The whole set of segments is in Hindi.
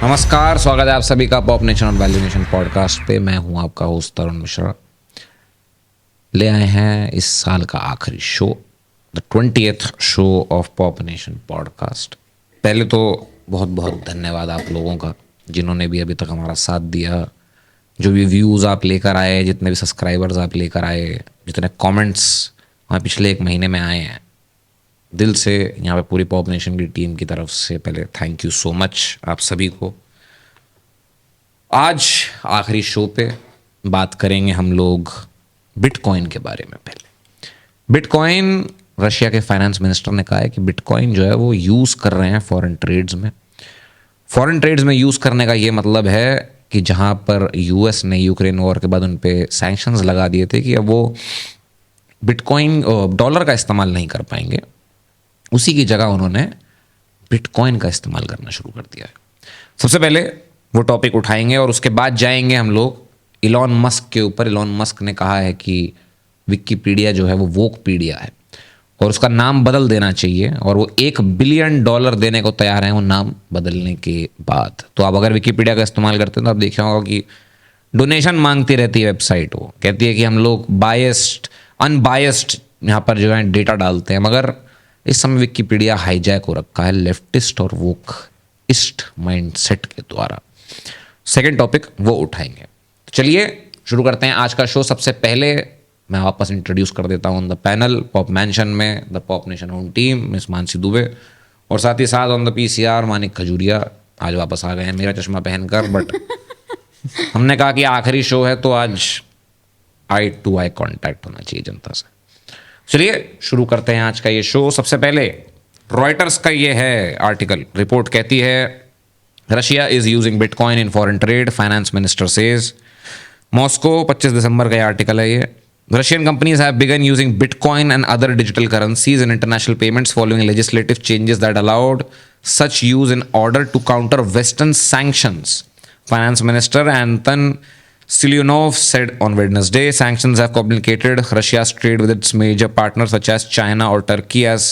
नमस्कार, स्वागत है आप सभी का पॉप नेशन और वैल्यू नेशन पॉडकास्ट पे। मैं हूं आपका होस्ट तरुण मिश्रा। ले आए हैं इस साल का आखिरी show, the 20th show off pop nation podcast. पहले तो बहुत बहुत धन्यवाद आप लोगों का जिन्होंने भी अभी तक हमारा साथ दिया, जो भी व्यूज़ आप लेकर आए, जितने भी सब्सक्राइबर्स आप लेकर आए, जितने कमेंट्स हमें पिछले एक महीने में आए हैं। दिल से यहाँ पे पूरी पॉप नेशन की टीम की तरफ से पहले थैंक यू सो मच आप सभी को। आज आखिरी शो पे बात करेंगे हम लोग बिटकॉइन के बारे में। पहले बिटकॉइन, रशिया के फाइनेंस मिनिस्टर ने कहा है कि बिटकॉइन जो है वो यूज़ कर रहे हैं फॉरेन ट्रेड्स में। फॉरेन ट्रेड्स में यूज़ करने का ये मतलब है कि जहाँ पर यूएस ने यूक्रेन वॉर के बाद उन पे सैंक्शंस लगा दिए थे कि अब वो बिटकॉइन डॉलर का इस्तेमाल नहीं कर पाएंगे, उसी की जगह उन्होंने बिटकॉइन का इस्तेमाल करना शुरू कर दिया है। सबसे पहले वो टॉपिक उठाएंगे और उसके बाद जाएंगे हम लोग इलॉन मस्क के ऊपर। इलॉन मस्क ने कहा है कि विकिपीडिया जो है वो वोकपीडिया है और उसका नाम बदल देना चाहिए, और वो $1 बिलियन देने को तैयार हैं वो नाम बदलने के बाद। तो आप अगर विकिपीडिया का इस्तेमाल करते हैं तो आप देखा होगा कि डोनेशन मांगती रहती है वेबसाइट। वो कहती है कि हम लोग बायस्ड अनबायस्ड यहाँ पर जो है डेटा डालते हैं, मगर इस समय विकिपीडिया हाईजैक हो रखा है लेफ्टिस्ट और वोकिस्ट माइंडसेट के द्वारा। सेकंड टॉपिक वो उठाएंगे। तो चलिए शुरू करते हैं आज का शो। सबसे पहले मैं वापस इंट्रोड्यूस कर देता हूँ द पैनल। पॉप मैंशन में the pop nation own team miss Mansi Dubey, और साथ ही साथ on the PCR Manik Khajuria आज वापस आ गए हैं मेरा चश्मा पहनकर। बट हमने कहा कि आखिरी शो है तो आज आई टू आई कॉन्टैक्ट होना चाहिए जनता से। चलिए शुरू करते हैं आज का ये शो। सबसे पहले रॉयटर्स का ये है आर्टिकल। रिपोर्ट कहती है Russia is using bitcoin in foreign trade, finance minister says. Moscow 25 दिसंबर का ये आर्टिकल है। ये Russian companies have begun using bitcoin and other digital currencies in international payments following legislative changes that allowed such use in order to counter western sanctions, finance minister Anton Silyonov said on Wednesday. Sanctions have complicated Russia's trade with its major partners such as China or Turkey, as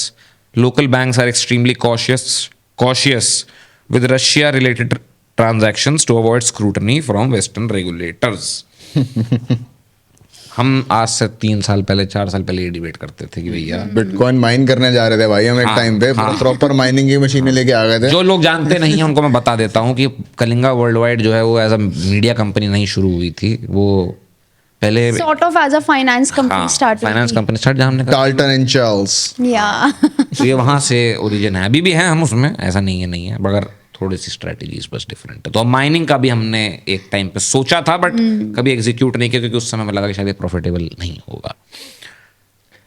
local banks are extremely cautious with Russia-related transactions to avoid scrutiny from Western regulators. हम आज से 3 साल पहले 4 साल पहले ये डिबेट करते थे कि भैया बिटकॉइन माइन करने जा रहे थे भाई हम एक टाइम पे प्रॉपर माइनिंग की मशीनें लेके आ गए थे। जो लोग जानते नहीं हैं उनको मैं बता देता हूँ कि कलिंगा वर्ल्ड वाइड जो है वो एज अ मीडिया कंपनी नहीं शुरू हुई थी। वो पहले sort of as a finance company started. Finance company start जहाँ हमने टाल्टन एंड चार्ल्स। Yeah. तो ये वहाँ से ओरिजिन है। अभी भी है हम उसमें, ऐसा नहीं है, मगर थोड़ी सी स्ट्रेटजीज बस डिफरेंट है। तो माइनिंग का भी हमने एक टाइम पे सोचा था बट कभी एग्जीक्यूट नहीं किया, क्योंकि उस समय में लगा कि शायद प्रॉफिटेबल नहीं होगा।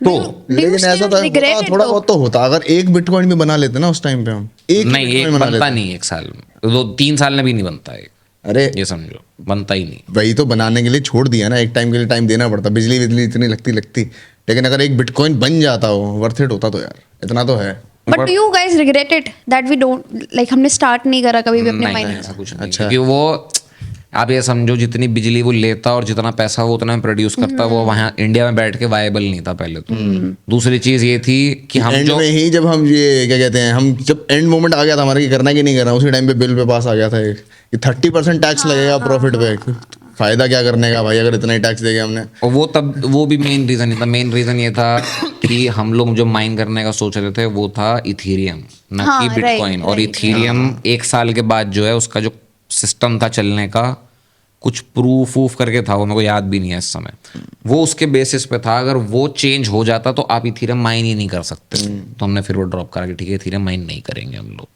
तो लेकिन ऐसा था थोड़ा बहुत तो होता, अगर एक बिटकॉइन भी बना लेते ना उस टाइम पे हम नहीं, एक बनता नहीं, एक साल में 2-3 साल में भी नहीं बनता है। अरे ये समझो बनता ही नहीं। वही तो बनाने के लिए छोड़ दिया ना, एक टाइम के लिए टाइम देना पड़ता, बिजली इतनी लगती। लेकिन अगर एक बिटकॉइन बन जाता हो वर्थ इट होता तो यार, इतना तो है। But do you guys regret it that we don't like हमने स्टार्ट नहीं करा कभी भी अपने नहीं, माइनिंग? ऐसा कुछ नहीं। अच्छा। क्योंकि वो आप ये समझो जितनी बिजली वो लेता और जितना पैसा वो उतना प्रोड्यूस करता, वो वहाँ इंडिया में बैठ के वायबल नहीं था पहले तो। दूसरी चीज ये थी कि हम एंड जो में ही जब हम ये क्या कहते हैं, हम जब एंड मोमेंट आ गया था हमारा कि करना कि नहीं करना, उसी टाइम पे बिल पे पास आ गया था कि 30% टैक्स लगेगा प्रॉफिट पे। फायदा क्या करने का भाई अगर इतना ही टैक्स देगा हमने। और वो भी मेन रीजन नहीं था। मेन रीजन ये था कि हम लोग जो माइन करने का सोच रहे थे वो था इथीरियम, ना कि बिटकॉइन। और इथीरियम 1 साल के बाद जो है उसका जो सिस्टम था चलने का, कुछ प्रूफ करके था, वो मेरे को याद भी नहीं है इस समय, वो उसके बेसिस पे था। अगर वो चेंज हो जाता तो आप इथीरियम माइन ही नहीं कर सकते। तो हमने फिर वो ड्रॉप करा कि ठीक है इथीरियम माइन नहीं करेंगे हम लोग।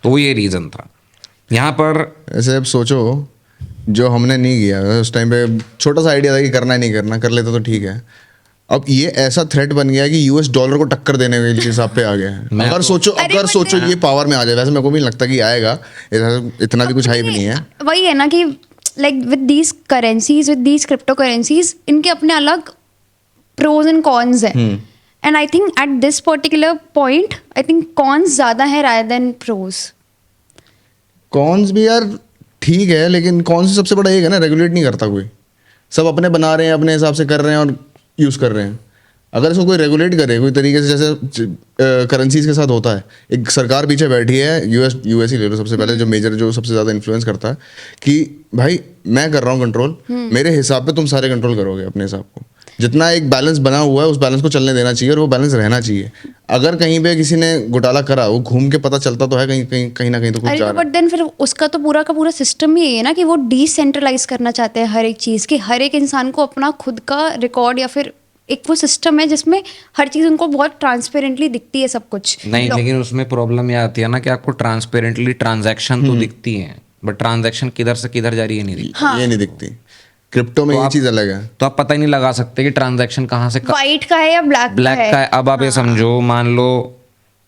तो वो ये रीजन था। यहाँ पर ऐसे अब सोचो जो हमने नहीं किया उस टाइम पे, छोटा सा आइडिया था कि करना ही नहीं करना, कर लेते तो ठीक है। अब ये ऐसा थ्रेट बन गया कि यूएस डॉलर को टक्कर देने के हिसाब पे आ गया है। अगर सोचो ये पावर में आ जाए, वैसे मेरे को भी नहीं लगता कि आएगा, इतना भी कुछ हाई भी नहीं है। वही है ना कि like with these currencies, with these cryptocurrencies, इनके अपने अलग pros and cons हैं। And I think at this particular point, I think cons ज़्यादा है rather than pros. कॉन्स भी यार ठीक है, लेकिन कौन से सबसे बड़ा एक है ना, रेगुलेट नहीं करता कोई, सब अपने बना रहे हैं, अपने हिसाब से कर रहे हैं और यूज़ कर रहे हैं। अगर इसको कोई रेगुलेट करे कोई तरीके से, जैसे करेंसीज के साथ होता है, एक सरकार पीछे बैठी है, यूएस ही ले लो सबसे पहले, जो मेजर, जो सबसे ज़्यादा इन्फ्लुएंस करता है कि भाई मैं कर रहा हूँ कंट्रोल, मेरे हिसाब पे तुम सारे कंट्रोल करोगे अपने हिसाब को। जितना एक बैलेंस बना हुआ है उस बैलेंस को चलने देना चाहिए और वो बैलेंस रहना चाहिए। अगर कहीं पे किसी ने घोटाला करा, वो घूम के पता चलता तो है कहीं ना कहीं तो कुछ जा रहा है। बट देन फिर उसका तो पूरा का पूरा सिस्टम ही है ना कि वो डिसेंट्रलाइज करना चाहते हैं हर एक चीज़ की, हर एक इंसान को अपना खुद का रिकॉर्ड या फिर एक वो सिस्टम है जिसमें हर चीज़ उनको बहुत ट्रांसपेरेंटली दिखती है सब कुछ। नहीं, लेकिन उसमें प्रॉब्लम ये आती है ना कि आपको ट्रांसपेरेंटली ट्रांजैक्शन तो दिखती है, बट ट्रांजैक्शन किधर से किधर जा रही है नहीं दिखती। ये नहीं दिखती। क्रिप्टो में ये चीज़ अलग है, तो आप पता ही नहीं लगा सकते कि ट्रांजैक्शन कहाँ से वाइट का है या ब्लैक का है। अब आप ये समझो, मान लो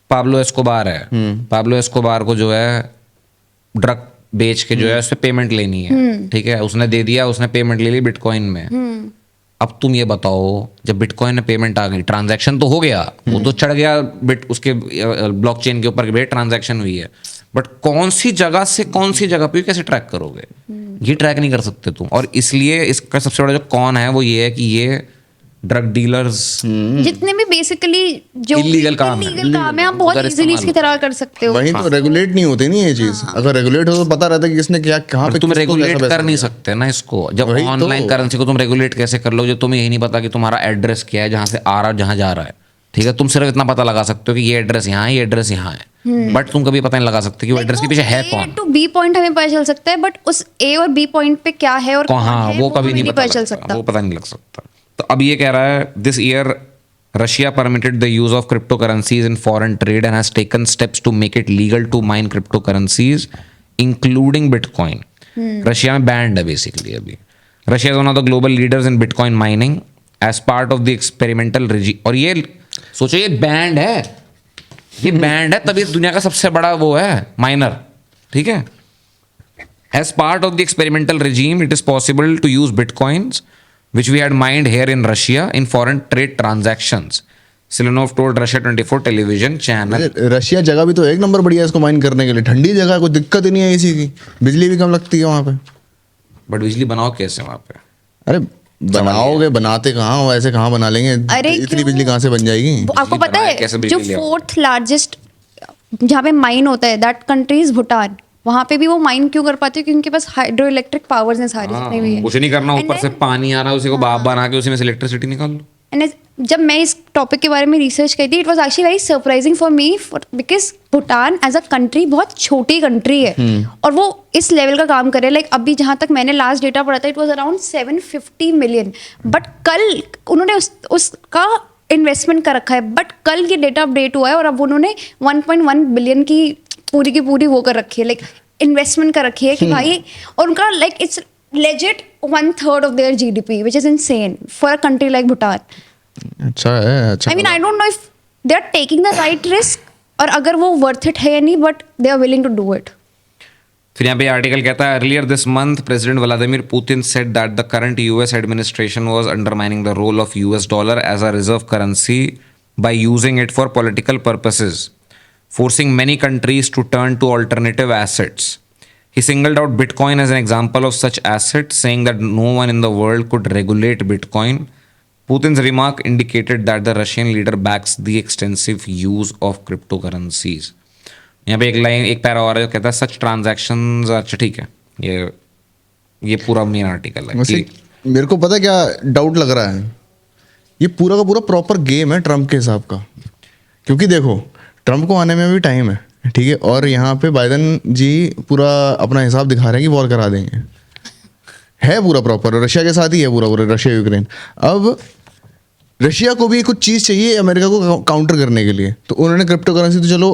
पाब्लो एस्कोबार है, पाब्लो एस्कोबार को जो है ड्रग बेच के जो है उस पे पेमेंट लेनी है, ठीक है, उसने दे दिया, उसने पेमेंट ले ली बिटकॉइन में। अब तुम ये बताओ, जब बिटकॉइन में पेमेंट आ गई, ट्रांजैक्शन तो हो गया, वो तो चढ़ गया बिट उसके ब्लॉकचेन के ऊपर कि ट्रांजैक्शन हुई है, बट कौन सी जगह से कौन सी जगह पे कैसे ट्रैक करोगे? ये ट्रैक नहीं कर सकते तुम। और इसलिए इसका सबसे बड़ा जो कौन है वो ये है कि ये ड्रग डीलर्स जितने भी बेसिकली जो इलीगल काम है आप बहुत इजीली इसकी तरह कर सकते हो। वहीं तो रेगुलेट नहीं होती नहीं ये चीज। अगर रेगुलेट हो तो पता रहता है कि किसने क्या कहाँ पे तुम किसको रेगुलेट कैसा कर नहीं पैसा सकते ना इसको। जब वही तो। ऑनलाइन करेंसी को तुम रेगुलेट कैसे कर लो जब तुम्हें यही नहीं पता कि तुम्हारा एड्रेस क्या है, जहाँ से आ रहा है, जहाँ जा रहा है, ठीक है, तुम सिर्फ इतना पता लगा सकते हो कि ये एड्रेस यहाँ है, ये एड्रेस यहाँ है, बट तुम कभी पता नहीं लगा सकते कि वो एड्रेस के पीछे है कौन। टू बी पॉइंट हमें पता चल सकता है, बट उस ए और बी पॉइंट पे क्या है और कौन हाँ, है वो कभी नहीं पता चल लगता, सकता। वो पता नहीं लग सकता। तो अब ये कह रहा है, this year Russia permitted the use of cryptocurrencies in foreign trade and has taken steps to make it legal to mine cryptocurrencies, including Bitcoin. Russia में बैंड है बेसिकली अभी। Russia is one of the global leaders in bitcoin mining as part of the experimental regime. और ये सोचो, ये बैंड है, ये बैंड है, तभी दुनिया का सबसे बड़ा वो है माइनर, ठीक है। As part of the experimental regime, it is possible to use bitcoins, which we had mined here in Russia, in foreign trade transactions. Silanov told Russia 24 television channel. Russia जगह भी तो एक नंबर बढ़िया है इसको माइन करने के लिए, ठंडी जगह है, कोई दिक्कत ही नहीं है इसी की, बिजली भी कम लगती है वहाँ पे। बट बिजली बनाओ कैसे वहाँ पे? अरे बनाओगे, बनाते कहाँ हो, ऐसे कहाँ बना लेंगे, इतनी बिजली कहाँ से बन जाएगी? आपको पता बनाए है कैसे जो बिजली ले आओ? 4th लार्जेस्ट जहाँ पे माइन होता है दैट कंट्री इज भूटान। वहाँ पे भी वो माइन क्यों कर पाते हैं? क्योंकि उनके पास हाइड्रो इलेक्ट्रिक पावर्स हैं सारे जितने भी हैं। कुछ नहीं करना, ऊपर से पानी आ रहा है, उसी को भाप बना के उसी में से इलेक्ट्रिसिटी निकाल लो। And जब मैं इस टॉपिक के बारे में रिसर्च की थी, it was actually very surprising for me, because Bhutan as a country बहुत छोटी कंट्री है और वो इस लेवल का काम करे। लाइक अभी जहाँ तक मैंने लास्ट डेटा पढ़ा था, it was around 750 million, but कल उन्होंने उसका इन्वेस्टमेंट कर रखा है, बट कल ये डेटा अपडेट हुआ है और अब उन्होंने 1.1 बिलियन की पूरी वो कर रखी है, लाइक इन्वेस्टमेंट कर रखी है कि भाई, और उनका like it's legit 1/3 of their GDP, which is insane for a country like Bhutan. अच्छा है, अच्छा। I mean, I don't know if they are taking the right risk और अगर वो worth it है या नहीं, but they are willing to do it. फिर यहाँ पे आर्टिकल कहता है, earlier this month president Vladimir Putin said that the current US administration was undermining the role of US dollar as a reserve currency by using it for political purposes, forcing many countries to turn to alternative assets. He singled out Bitcoin as an example of such asset, saying that no one in the world could regulate Bitcoin. Putin's remark indicated that the Russian leader backs the extensive use of cryptocurrencies. यहाँ पे एक पैरा और है जो कहता है सच ट्रांजैक्शंस। अच्छा ठीक है, ये पूरा मेन आर्टिकल है। वैसे मेरे को पता क्या डाउट लग रहा है, ये पूरा का पूरा प्रॉपर गेम है ट्रम्प के हिसाब का, क्योंकि देखो ट्रम्प को आने में भी टाइम है, ठीक है, और यहाँ पे बाइडन जी पूरा अपना हिसाब दिखा रहे हैं कि वॉर करा देंगे, है पूरा प्रॉपर, रशिया के साथ ही है पूरा रशिया यूक्रेन। अब रशिया को भी कुछ चीज़ चाहिए अमेरिका को काउंटर करने के लिए, तो उन्होंने क्रिप्टो करेंसी तो चलो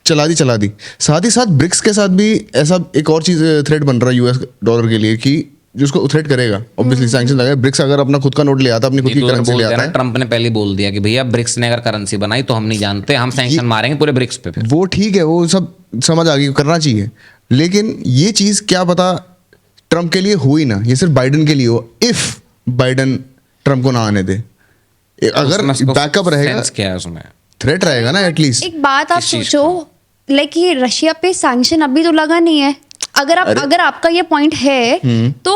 चला दी, साथ ही साथ ब्रिक्स के साथ भी ऐसा एक और चीज़ थ्रेट बन रहा है यूएस डॉलर के लिए कि जिसको थ्रेट करेगा, ऑब्वियसली सैंक्शन लगाए। ब्रिक्स अगर अपना खुद का नोट ले आता, अपनी खुद की करेंसी ले आता है, ट्रम्प ने पहले बोल दिया कि भैया ब्रिक्स ने अगर करेंसी बनाई तो हम नहीं जानते, हम सैंक्शन मारेंगे पूरे ब्रिक्स पे। फिर वो ठीक है, वो सब समझ आ गई, करना चाहिए, लेकिन ये चीज़ क्या पता ट्रम्प के लिए हुई ना, ये सिर्फ बाइडन के लिए हो, इफ बाइडन ट्रम्प को ना आने दे, अगर बैकअप रहेगा, क्या है उसमें थ्रेट रहेगा ना एटलीस्ट। एक बात आप सोचो, लाइक ये रशिया पे सैंक्शन अभी तो लगा नहीं है, अगर आपका ये पॉइंट है तो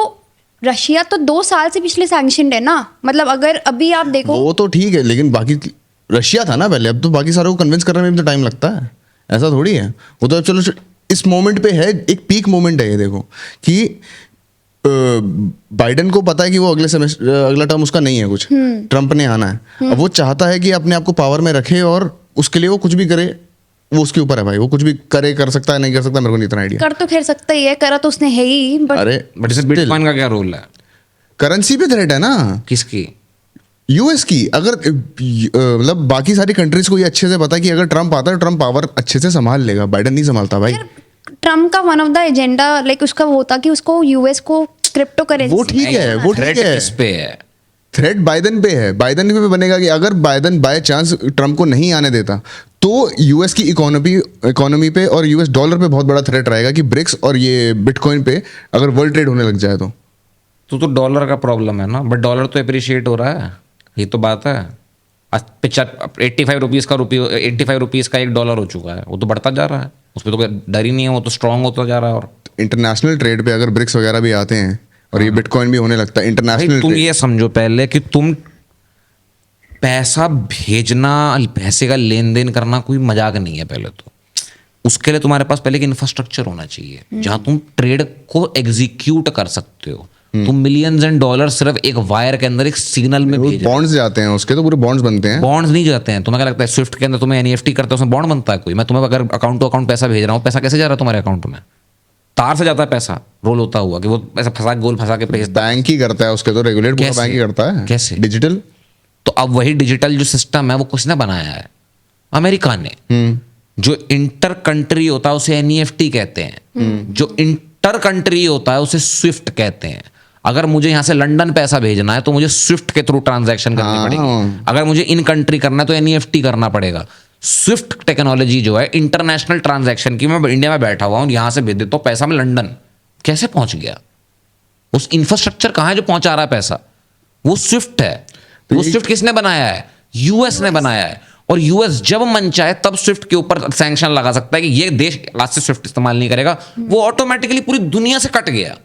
रशिया तो 2 साल से पिछले सैंक्शनड है ना, मतलब अगर अभी आप देखो वो तो ठीक है, लेकिन बाकी रशिया था ना पहले, अब तो बाकी सारों को कन्विंस करने में भी तो टाइम लगता है, ऐसा थोड़ी है। वो तो चलो इस मोमेंट पे है, एक पीक मोमेंट है ये, देखो कि बाइडेन को पता है कि वो अगला टर्म उसका नहीं है कुछ, ट्रंप ने आना है। अब वो चाहता है कि अपने आप को पावर में रखे और उसके लिए वो कुछ भी करे, वो उसके ऊपर है भाई, वो कुछ भी करे, कर सकता है नहीं कर सकता मेरे को नहीं इतना आइडिया। कर तो खैर सकता ही है, करा तो उसने है ही, बट अरे बट इसे बिटकॉइन का क्या रोल है? करेंसी पे थ्रेट है ना किसकी? यूएस की। अगर मतलब बाकी सारी कंट्रीज को ये अच्छे से पता है कि अगर ट्रंप आता है ट्रंप पावर अच्छे से संभाल लेगा, बाइडेन नहीं संभालता भाई। ट्रम्प का one of the agenda like उसका वो था कि उसको यूएस को क्रिप्टो करेंसी, वो ठीक है, वो ठीक थ्रेट है। किस पे है? थ्रेट बाइडेन पे है, बाइडेन पे बनेगा कि अगर बाइडेन बाय चांस ट्रंप को नहीं आने देता तो यूएस की इकोनॉमी पे और यूएस डॉलर पे बहुत बड़ा थ्रेट रहेगा कि ब्रिक्स और ये बिटकॉइन पे अगर वर्ल्ड ट्रेड होने लग जाए तो डॉलर का प्रॉब्लम है ना, बट डॉलर तो अप्रिशिएट हो रहा है, ये तो बात है। 85 रुपीज़ का 85 रुपीज़ का $1 हो चुका है, वो तो बढ़ता जा रहा है, उस पर तो कोई डर ही नहीं है, वो तो स्ट्रांग होता जा रहा है। और इंटरनेशनल ट्रेड पे अगर ब्रिक्स वगैरह भी आते हैं और ये बिटकॉइन भी होने लगता है इंटरनेशनल, तुम ये समझो पहले कि तुम पैसा भेजना, पैसे का लेन देन करना कोई मजाक नहीं है। पहले तो उसके लिए तुम्हारे पास पहले एक इंफ्रास्ट्रक्चर होना चाहिए जहां तुम ट्रेड को एग्जीक्यूट कर सकते हो। तुम मिलियंस एंड डॉलर सिर्फ एक वायर के अंदर एक सिग्नल में भेज, बॉन्ड्स जाते हैं उसके, तो पूरे बॉन्ड्स बनते हैं। बॉन्ड्स नहीं जाते हैं। तुम्हें क्या लगता है स्विफ्ट के अंदर तुम्हें एनईएफटी करते हो उसमें बॉन्ड बनता है कोई? मैं तुम्हें अगर अकाउंट टू अकाउंट पैसा भेज रहा हूँ, पैसा कैसे जा रहा है तुम्हारे अकाउंट में? तार से जाता है पैसा, रोल होता हुआ कि वो पैसा फंसा के भेजता बैंक ही करता है उसके, तो रेगुलेट पूरा कैसे? बैंक ही करता है। कैसे? डिजिटल। तो अब वही डिजिटल जो सिस्टम है वो किसने बनाया है? अमेरिका ने। जो इंटर कंट्री होता है उसे एनईएफटी कहते हैं, जो इंटर कंट्री होता है उसे स्विफ्ट कहते हैं। अगर मुझे यहां से लंदन पैसा भेजना है तो मुझे स्विफ्ट के थ्रू ट्रांजैक्शन करनी पड़ेगी। अगर मुझे इन कंट्री करना है तो एनईएफटी करना पड़ेगा। स्विफ्ट टेक्नोलॉजी जो है इंटरनेशनल ट्रांजैक्शन की, मैं इंडिया में बैठा हुआ हूं, यहां से भेज देता हूं पैसा, मैं लंदन कैसे पहुंच गया? उस इंफ्रास्ट्रक्चर कहां है जो पहुंचा रहा है पैसा? वो स्विफ्ट है। वो स्विफ्ट किसने बनाया है? यूएस ने बनाया है। और यूएस जब मन चाहे तब स्विफ्ट के ऊपर सैंक्शन लगा सकता है कि ये देश आज से स्विफ्ट इस्तेमाल नहीं करेगा। वो ऑटोमेटिकली पूरी दुनिया से कट गया।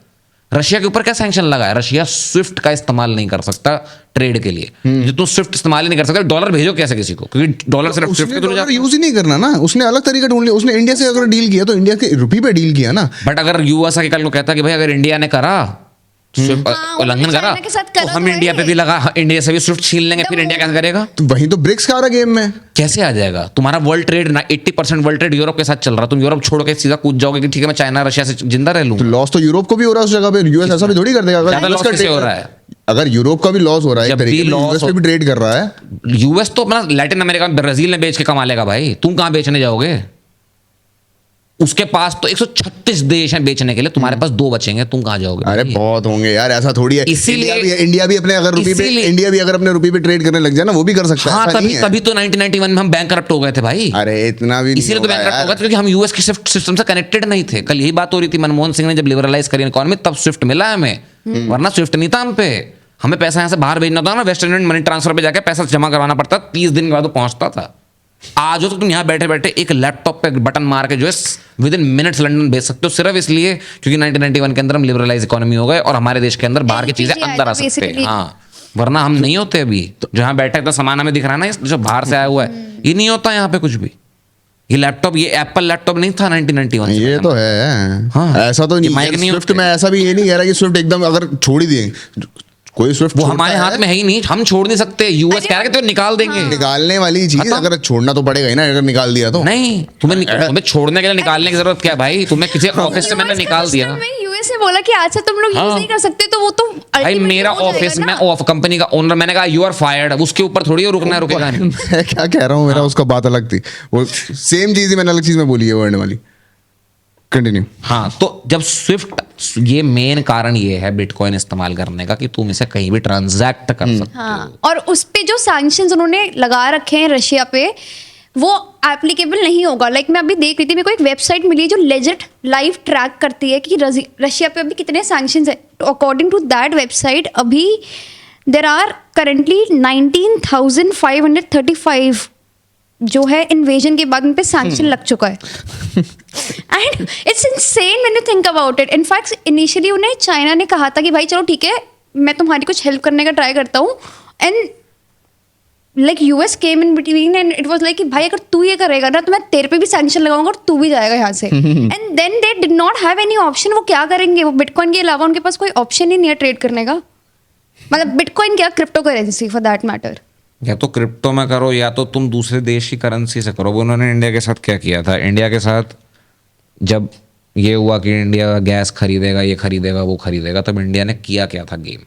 रशिया के ऊपर क्या सैंक्शन लगा है? रशिया स्विफ्ट का इस्तेमाल नहीं कर सकता ट्रेड के लिए। जो तुम स्विफ्ट इस्तेमाल ही नहीं कर सकते, डॉलर भेजो कैसे किसी को? क्योंकि डॉलर सिर्फ स्विफ्ट के थ्रू जाता है। यूज ही नहीं करना ना, उसने अलग तरीका ढूंढ लिया। उसने इंडिया से अगर डील किया तो इंडिया के रुपये पे डील किया ना। बट अगर यूएस आके कल को कहता कि भाई अगर इंडिया ने करा उल्लंघन करा चाइना के साथ तो करा हम तो इंडिया पे भी लगा, इंडिया से भी स्विफ्ट छीन लेंगे, फिर इंडिया कैसे करेगा? तो वहीं तो ब्रिक्स का आ रहा गेम में। कैसे आ जाएगा? तुम्हारा world trade 80% world trade Europe के साथ चल रहा है। तुम यूरोप छोड़ के सीधा कूद जाओगे कि ठीक है मैं चाइना रशिया से जिंदा रह लूं। तो लॉस तो यूरोप को भी हो रहा है उस जगह पे। यूएस ऐसा भी थोड़ी कर देगा। ज्यादा लॉस कैसे हो रहा है? अगर यूरोप का भी लॉस हो रहा है, जब एक तरीके भी से loss यूएस पे भी ट्रेड कर रहा है। यूएस तो अपना लैटिन अमेरिका, ब्राजील ने बेच के कमा लेगा भाई। तुम कहां बेचने जाओगे? उसके पास तो 136 देश हैं बेचने के लिए, तुम्हारे पास 2 बचेंगे, तुम कहां जाओगे? अरे बहुत होंगे यार, ऐसा थोड़ी है। इसीलिए इंडिया भी अपने अगर रुपये पे, इंडिया भी अगर अपने रुपये पे ट्रेड करने लग जाए ना, वो भी कर सकता है। हाँ, ऐसा नहीं है। तभी तो 1991 में हम बैंक करप्ट हो गए थे भाई। अरे इतना भी इसीलिए तो बैंक करप्ट हो गया था, क्योंकि हम यूएस की स्विफ्ट सिस्टम से कनेक्टेड नहीं थे। कल यही बात हो रही थी, मनमोहन सिंह ने जब लिबरलाइज करी इकोनॉमी तब स्विफ्ट मिला हमें, वरना स्विफ्ट नहीं था हम पे। हमें पैसा यहाँ से बाहर भेजना था ना, वेस्टर्न यूनियन मनी ट्रांसफर पे जाके पैसा जमा करवाना पड़ता, 30 दिन के बाद वो पहुंचता था। आज हो तो तुम यहाँ बैठे बैठे एक लैपटॉप पे बटन मार के जो है विद इन मिनट्स लंदन भेज सकते हो, सिर्फ इसलिए क्योंकि 1991 के अंदर हम लिबरलाइज इकोनॉमी हो गए और हमारे देश के अंदर बाहर की चीजें अंदर आ सकते हैं। हाँ, वरना हम नहीं होते। अभी तो जहाँ बैठे तो सामान हमें दिख रहा है ना, जो बाहर से आया हुआ है, ये नहीं होता यहाँ पे कुछ भी। ये लैपटॉप, ये एप्पल लैपटॉप नहीं था 1991 से। ये तो है। हाँ, ऐसा तो नहीं है स्विफ्ट में। ऐसा भी ये नहीं कह रहा कि स्विफ्ट एकदम अगर छोड़ ही दिए, कोई स्विफ्ट वो हमारे हाथ में है ही नहीं, हम छोड़ नहीं सकते। यूएस कह रहा है कि तो निकाल देंगे। निकालने वाली चीज अगर छोड़ना तो पड़ेगा ही ना, अगर निकाल दिया तो। नहीं, तुम्हें छोड़ने के लिए निकालने की जरूरत क्या है भाई? तुम्हें किसी ऑफिस से मैंने निकाल दिया। यूएस से बोला कि आज से तुम लोग यूज नहीं कर सकते, तो वो तो भाई मेरा ऑफिस में ऑफ कंपनी का ओनर, मैंने कहा यू आर फायर्ड, उसके ऊपर थोड़ी रुकना रुकेगा नहीं। मैं क्या कह रहा हूँ, मेरा उसका बात अलग थी, वो सेम चीज ही मैंने अलग चीज में बोली है वर्ड वाली। कंटिन्यू। हाँ, तो जब स्विफ्ट, ये मेन कारण ये है बिटकॉइन इस्तेमाल करने का कि तुम इसे कहीं भी ट्रांजैक्ट कर सकते हाँ, और उस पे जो सैंक्शंस उन्होंने लगा रखे हैं रशिया पे, वो एप्लीकेबल नहीं होगा। लाइक मैं अभी देख रही थी, मेरे को एक वेबसाइट मिली है जो लेजिट लाइव ट्रैक करती है कि रशिया पे अभी कितने सैंक्शंस है। अकॉर्डिंग टू दैट वेबसाइट, अभी देर आर करंटली 19,535 जो है इन्वेजन के बाद उन पे सैंक्शन लग चुका है and it's insane when you think about it. In fact initially उन्हें चाइना ने कहा था कि भाई चलो ठीक है मैं तुम्हारी कुछ हेल्प करने का ट्राई करता हूँ, and like US came in between and it was like कि भाई अगर तू ये करेगा ना तो मैं तेरे पे भी सैंक्शन लगाऊंगा और तू भी जाएगा यहाँ से. And then they did not have any option. वो क्या करेंगे, वो बिटकॉइन के अलावा उनके पास कोई ऑप्शन ही नहीं है ट्रेड करने का. मतलब बिटकॉइन क्या, crypto currency for that matter. या तो क्रिप्टो में करो या तो तुम दूसरे देश की करेंसी से करो. वो उन्होंने इंडिया के साथ क्या किया था, इंडिया के साथ जब ये हुआ कि इंडिया गैस खरीदेगा, ये खरीदेगा, वो खरीदेगा, तब इंडिया ने किया क्या था गेम.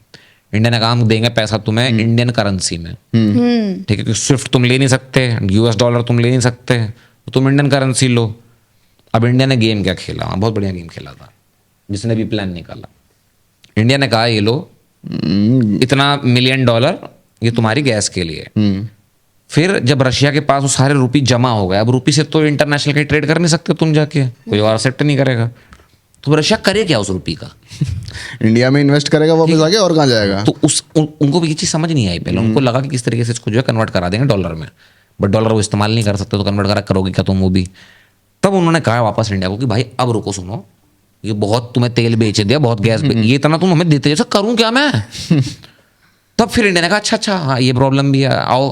इंडिया ने कहा हम देंगे पैसा तुम्हें इंडियन करेंसी में, ठीक है, क्योंकि स्विफ्ट तुम ले नहीं सकते, यूएस डॉलर तुम ले नहीं सकते, तो तुम इंडियन करेंसी लो. अब इंडिया ने गेम क्या खेला, बहुत बढ़िया गेम खेला था जिसने भी प्लान निकाला. इंडिया ने कहा ये लो इतना $1 मिलियन ये तुम्हारी गैस के लिए. फिर जब रशिया के पास वो सारे रुपये जमा हो गए, अब रुपये से तो इंटरनेशनल कहीं ट्रेड कर नहीं सकते तुम जाके, कोई और एक्सेप्ट नहीं करेगा, तो रशिया करे क्या उस रुपये का. इंडिया में इन्वेस्ट करेगा वापस आके, और कहाँ जाएगा. तो उनको भी ये चीज़ समझ नहीं आई. पहले उनको लगा कि किस तरीके से इसको जो है कन्वर्ट करा देंगे डॉलर में, बट डॉलर वो इस्तेमाल नहीं कर सकते, तो कन्वर्ट करोगे क्या तुम वो भी. तब उन्होंने कहा वापस इंडिया को कि भाई अब रुको, सुनो, ये बहुत तुम्हें तेल बेच दिया, बहुत गैस ये इतना तुम हमें देते, जैसे करूँ क्या मैं. तब फिर इंडिया ने कहा अच्छा हाँ ये प्रॉब्लम भी है, आओ